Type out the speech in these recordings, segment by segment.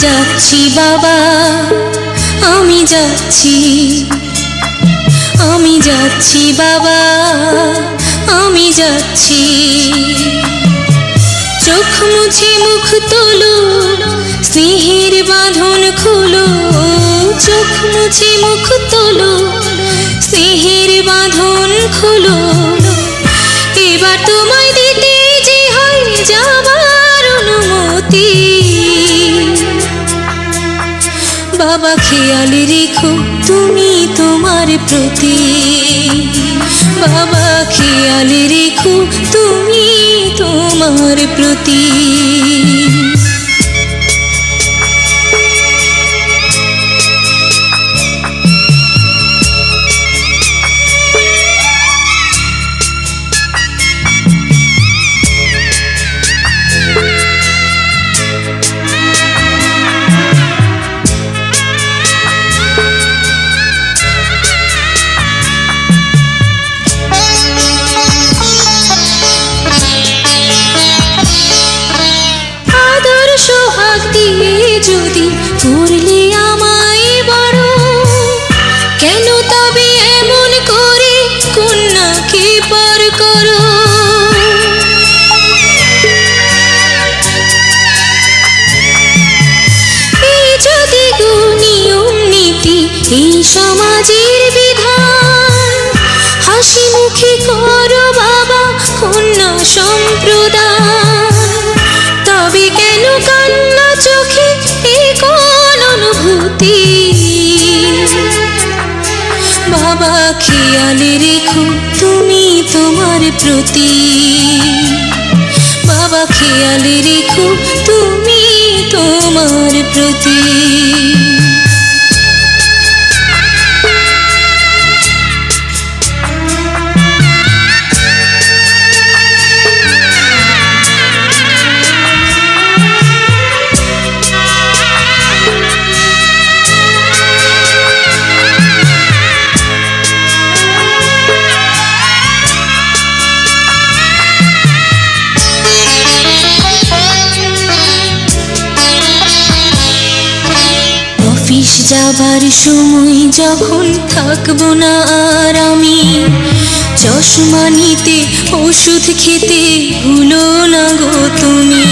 যাচ্ছি বাবা, আমি যাচ্ছি, আমি যাচ্ছি বাবা, আমি যাচ্ছি। চোখ মুছে মুখ তোলো, স্নেহের বাঁধন খোলো। চোখ মুছে মুখ তোলো, স্নেহের বাঁধন খোলো। এবার তোমায় দিতে যে হয় যাবার অনুমতি। বাবা খেয়াল রেখো তুমি তোমার প্রতি। বাবা খেয়াল রেখো তুমি তোমার প্রতি। যদি করলে আমায় বড়, কেন তবে এমন করে কন্যাকে পর করো? এই যদি গো নিয়ম নীতি, এই সমাজের বিধান, হাসি মুখে করো বাবা কন্যা সম্প্রদান। তবে কেন কান্না চোখে কোন অনুভূতি? বাবা খেয়াল রেখো তুমি তোমার প্রতি। বাবা খেয়াল রেখো তুমি তোমার প্রতি। অফিস যাবার সময় যখন থাকবো না আর আমি, চশমা নিতে ওষুধ খেতে ভুলো না গো তুমি।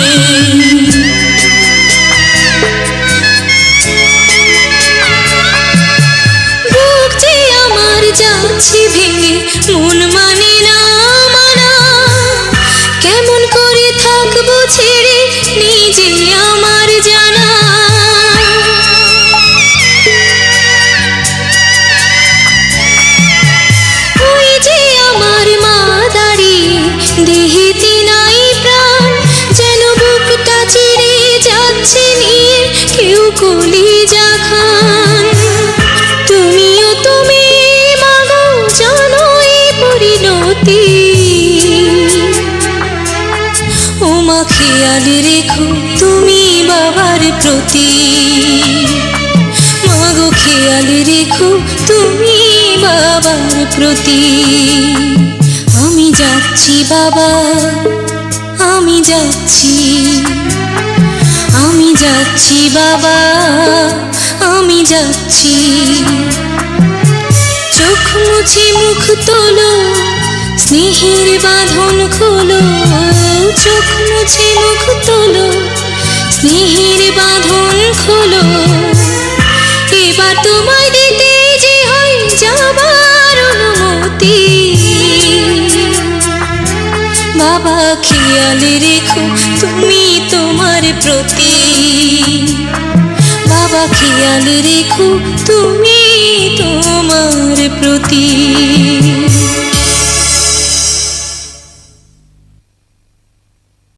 বুক যে আমার যাচ্ছে ভেঙে, মন মানে না মানা। কেমন করে থাকবো ছেড়ে নিজে আমার জানা। দেহেতে নাই প্রাণ, যেন বুকটা চিরে যাচ্ছে নিয়ে কেউ কলিজা খান। তুমিও তুমি মাগো জানো এই পরিণতি। ও মা খেয়াল রেখো তুমি বাবার প্রতি। মাগো খেয়াল রেখো তুমি বাবার প্রতি। আমি যাচ্ছি বাবা, আমি যাচ্ছি, আমি যাচ্ছি বাবা, আমি যাচ্ছি। চোখ মুছে মুখ তোলো, স্নেহের বাঁধন খোলো। চোখ মুছে মুখ তোলো, স্নেহের বাঁধন খোলো। এবার তোমায় দিতে যে হয় যাবার অনুমতি। বাবা খেয়াল রেখো তুমি তোমার প্রতি। বাবা খেয়াল রেখো তুমি তোমার প্রতি।